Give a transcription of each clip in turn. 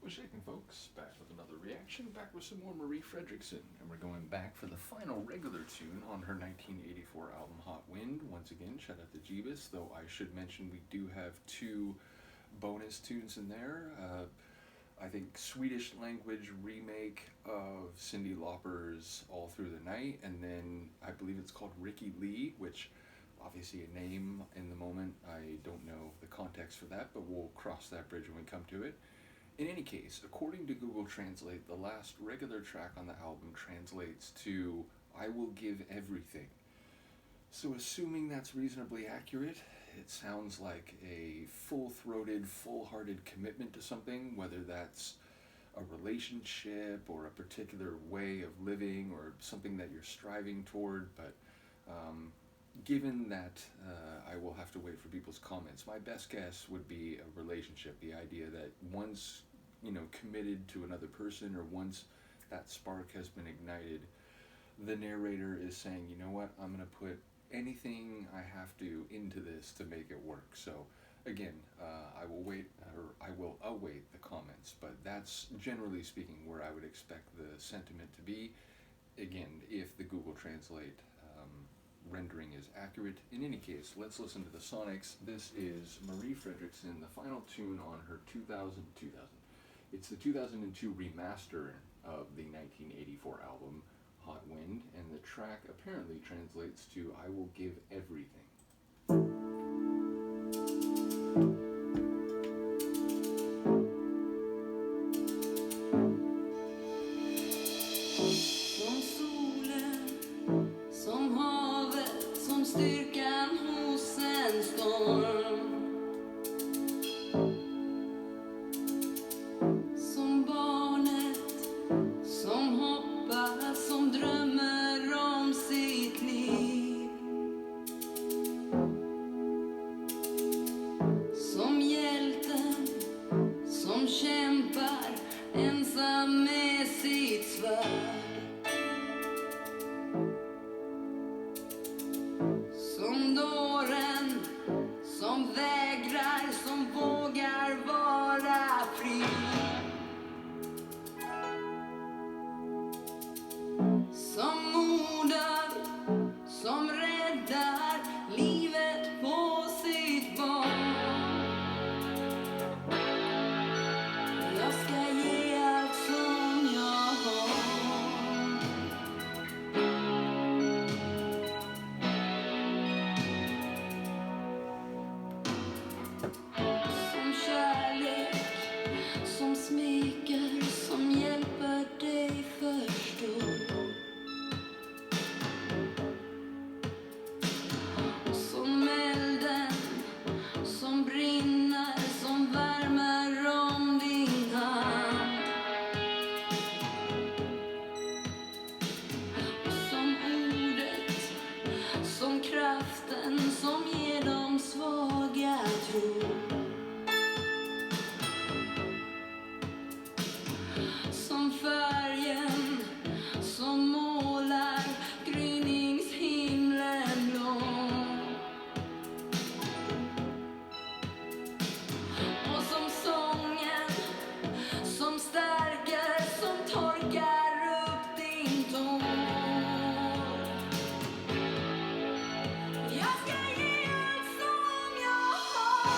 What's shaking, folks? Back with another reaction, back with some more Marie Fredriksson, and we're going back for the final regular tune on her 1984 album Hot Wind. Once again, shout out to Gebus, though I should mention we do have two bonus tunes in there. I think Swedish language remake of Cyndi Lauper's All Through the Night, and then I believe it's called Ricky Lee, which obviously a name in the moment. I don't know the context for that, but we'll cross that bridge when we come to it. In any case, according to Google Translate, the last regular track on the album translates to I will give everything. So assuming that's reasonably accurate, it sounds like a full-throated, full-hearted commitment to something, whether that's a relationship or a particular way of living or something that you're striving toward. But given that I will have to wait for people's comments, my best guess would be a relationship. The idea that once, committed to another person, or once that spark has been ignited, the narrator is saying, you know what, I'm going to put anything I have to into this to make it work. So again, I will await the comments, but that's generally speaking where I would expect the sentiment to be. Again, if the Google Translate rendering is accurate. In any case, let's listen to the Sonics. This is Marie Fredriksson, the final tune on her 2000. It's the 2002 remaster of the 1984 album Hot Wind, and the track apparently translates to I will give everything. Styrkan hos en storm, som barnet som hoppar, som drömmer om sitt liv, som hjälten som kämpar ensam med sitt svärd. Som dåren, som vägrar, som vågar vara fri. Som moder, som räddar livet på sitt barn. Jag ska ge allt som jag har. Som smeker, som hjälper dig förstå. Som elden, som brinner, som värmer om din hand. Som ordet, som kraften, som ger de svaga tro. Som färgen som målar gryningshimlen blå. Och som sången som stärker, som torkar upp din tår. Jag ska ge allt som jag har.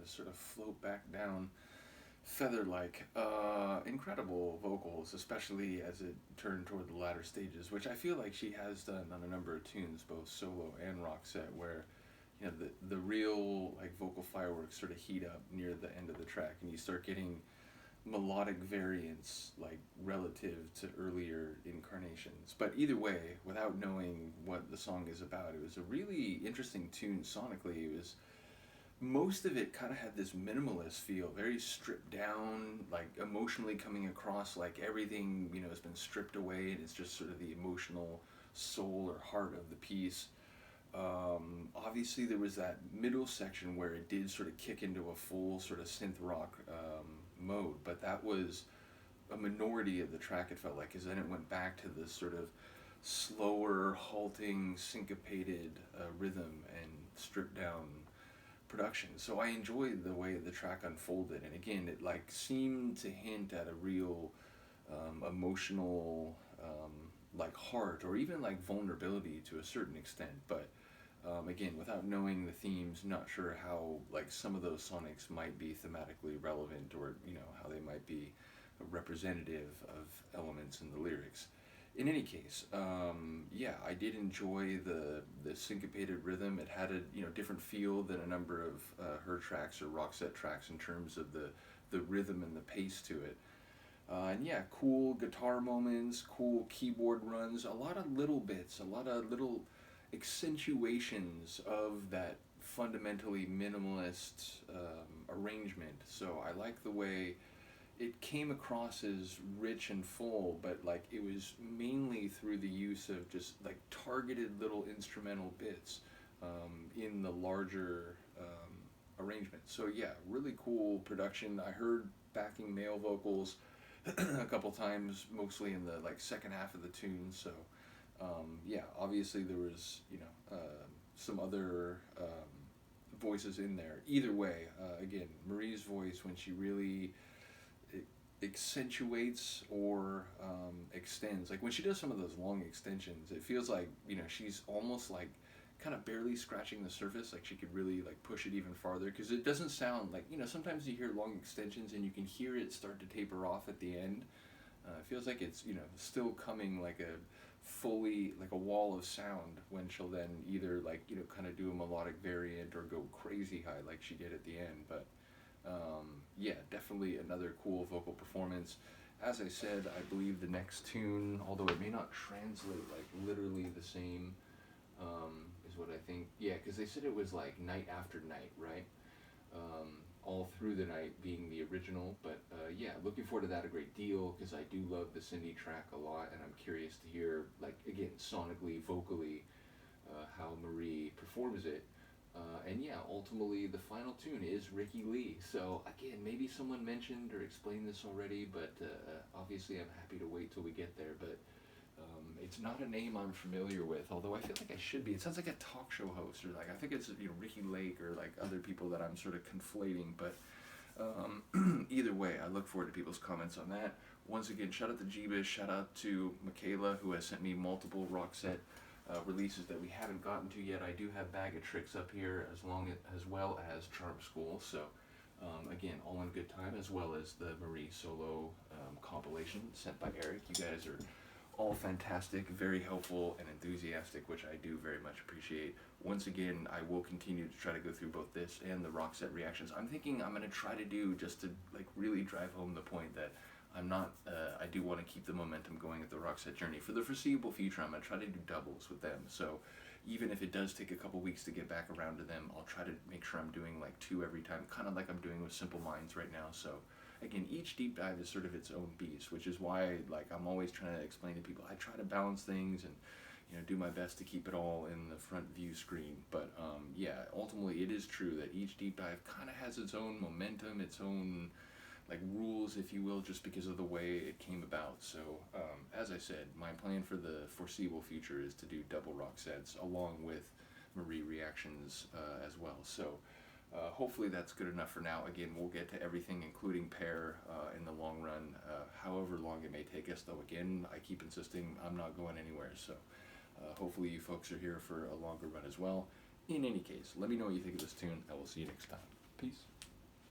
just sort of float back down feather-like. Incredible vocals, especially as it turned toward the latter stages, which I feel like she has done on a number of tunes, both solo and Roxette, where the real like vocal fireworks sort of heat up near the end of the track, and you start getting melodic variants like relative to earlier incarnations. But either way, without knowing what the song is about, it was a really interesting tune sonically. It was most of it kind of had this minimalist feel, very stripped down, like emotionally coming across like everything has been stripped away, and it's just sort of the emotional soul or heart of the piece. Obviously, there was that middle section where it did sort of kick into a full sort of synth rock mode, but that was a minority of the track, it felt like, because then it went back to this sort of slower, halting, syncopated rhythm and stripped down production. So I enjoyed the way the track unfolded, and again, it like seemed to hint at a real emotional like heart, or even like vulnerability to a certain extent, but again, without knowing the themes, not sure how like some of those sonics might be thematically relevant, or how they might be representative of elements in the lyrics. In any case, yeah, I did enjoy the syncopated rhythm. It had a different feel than a number of her tracks or Roxette tracks in terms of the rhythm and the pace to it. And yeah, cool guitar moments, cool keyboard runs, a lot of little bits, a lot of little accentuations of that fundamentally minimalist arrangement. So I like the way it came across as rich and full, but like it was mainly through the use of just like targeted little instrumental bits in the larger arrangement. So yeah, really cool production. I heard backing male vocals a couple times, mostly in the like second half of the tune. So yeah, obviously there was some other voices in there. Either way, again, Marie's voice, when she really accentuates or extends, like when she does some of those long extensions, it feels like she's almost like kind of barely scratching the surface, like she could really like push it even farther, because it doesn't sound like sometimes you hear long extensions and you can hear it start to taper off at the end. It feels like it's still coming like a fully like a wall of sound, when she'll then either like kind of do a melodic variant or go crazy high like she did at the end. But yeah, definitely another cool vocal performance. As I said, I believe the next tune, although it may not translate like literally the same, is what I think. Yeah, because they said it was like night after night, right? All through the night being the original. But yeah, looking forward to that a great deal, because I do love the Cindy track a lot, and I'm curious to hear, like, again, sonically, vocally, how Marie performs it. And yeah, ultimately the final tune is Ricky Lee. So again, maybe someone mentioned or explained this already, but obviously I'm happy to wait till we get there. But it's not a name I'm familiar with, although I feel like I should be. It sounds like a talk show host, or like I think it's Ricky Lake, or like other people that I'm sort of conflating. But either way, I look forward to people's comments on that. Once again, shout out to Gebus, shout out to Michaela, who has sent me multiple Roxette releases that we haven't gotten to yet. I do have Bag of Tricks up here, as well as Charm School. So again, all in good time, as well as the Marie solo compilation sent by Eric. You guys are all fantastic, very helpful and enthusiastic, which I do very much appreciate. Once again, I will continue to try to go through both this and the Roxette reactions. I'm thinking I'm going to try to do, just to like really drive home the point that I'm not, I do want to keep the momentum going at the Roxette journey. For the foreseeable future, I'm going to try to do doubles with them. So even if it does take a couple weeks to get back around to them, I'll try to make sure I'm doing like 2 every time, kind of like I'm doing with Simple Minds right now. So again, each deep dive is sort of its own beast, which is why like I'm always trying to explain to people, I try to balance things and do my best to keep it all in the front view screen. But yeah, ultimately it is true that each deep dive kind of has its own momentum, its own like rules, if you will, just because of the way it came about. So as I said, my plan for the foreseeable future is to do double Roxettes along with Marie reactions as well. So hopefully that's good enough for now. Again, we'll get to everything, including pair, in the long run, however long it may take us, though again, I keep insisting I'm not going anywhere. So hopefully you folks are here for a longer run as well. In any case, let me know what you think of this tune. I will see you next time. Peace.